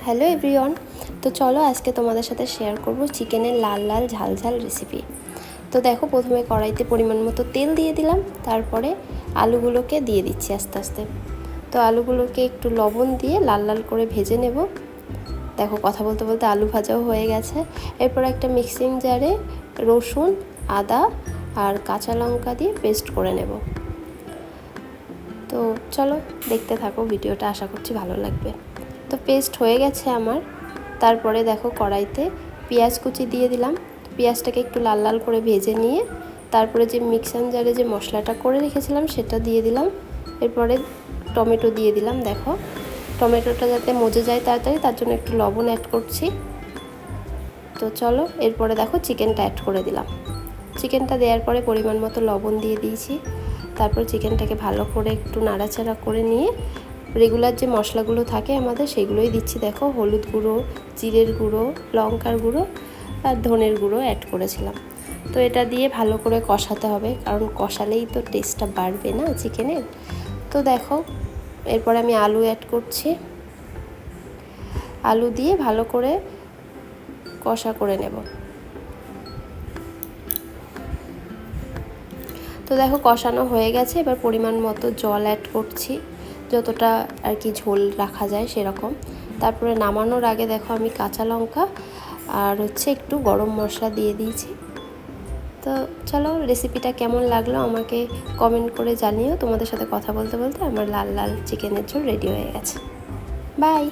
Hello everyone. তো চলো আজকে তোমাদের সাথে শেয়ার করব চিকেনের লাল লাল ঝাল ঝাল রেসিপি। তো দেখো, প্রথমে কড়াইতে পরিমাণ মতো তেল দিয়ে দিলাম, তারপরে আলুগুলোকে দিয়ে দিচ্ছি আস্তে আস্তে। তো আলুগুলোকে একটু লবণ দিয়ে লাল লাল করে ভেজে নেব। দেখো, কথা বলতে বলতে আলু ভাজাও হয়ে গেছে। এরপর একটা মিক্সিং জারে রসুন, আদা আর কাঁচা লঙ্কা দিয়ে পেস্ট করে নেব। তো চলো দেখতে থাকো ভিডিওটা, আশা করছি ভালো লাগবে। তো পেস্ট হয়ে গেছে আমার। তারপরে দেখো কড়াইতে পেঁয়াজ কুচি দিয়ে দিলাম। পেঁয়াজটাকে একটু লাল লাল করে ভেজে নিয়ে তারপরে যে মিক্সার জারে যে মশলাটা করে রেখেছিলাম সেটা দিয়ে দিলাম। এরপরে টমেটো দিয়ে দিলাম। দেখো, টমেটোটা যাতে মজে যায় তাড়াতাড়ি, তার জন্য একটু লবণ অ্যাড করছি। তো চলো, এরপরে দেখো চিকেনটা অ্যাড করে দিলাম। চিকেনটা দেওয়ার পরে পরিমাণ মতো লবণ দিয়ে দিয়েছি। তারপর চিকেনটাকে ভালো করে একটু নাড়াচাড়া করে নিয়ে রেগুলার যে মশলাগুলো থাকে আমাদের সেগুলোই দিচ্ছি। দেখো, হলুদ গুঁড়ো, জিরের গুঁড়ো, লঙ্কার গুঁড়ো আর ধনের গুঁড়ো অ্যাড করেছিলাম। তো এটা দিয়ে ভালো করে কষাতে হবে, কারণ কষালেই তো টেস্টটা বাড়বে না চিকেনের। তো দেখো, এরপরে আমি আলু অ্যাড করছি। আলু দিয়ে ভালো করে কষা করে নেব। তো দেখো কষানো হয়ে গেছে। এবার পরিমাণ মতো জল অ্যাড করছি, যতটা আর কি ঝোল রাখা যায় সেরকম। তারপরে নামানোর আগে দেখো আমি কাঁচা লঙ্কা আর একটু গরম মশলা দিয়ে দিয়েছি। তো চলো, রেসিপিটা কেমন লাগলো আমাকে কমেন্ট করে জানিও। তোমাদের সাথে কথা বলতে বলতে আমার লাল লাল চিকেনের ঝোল রেডি হয়ে গেছে। বাই।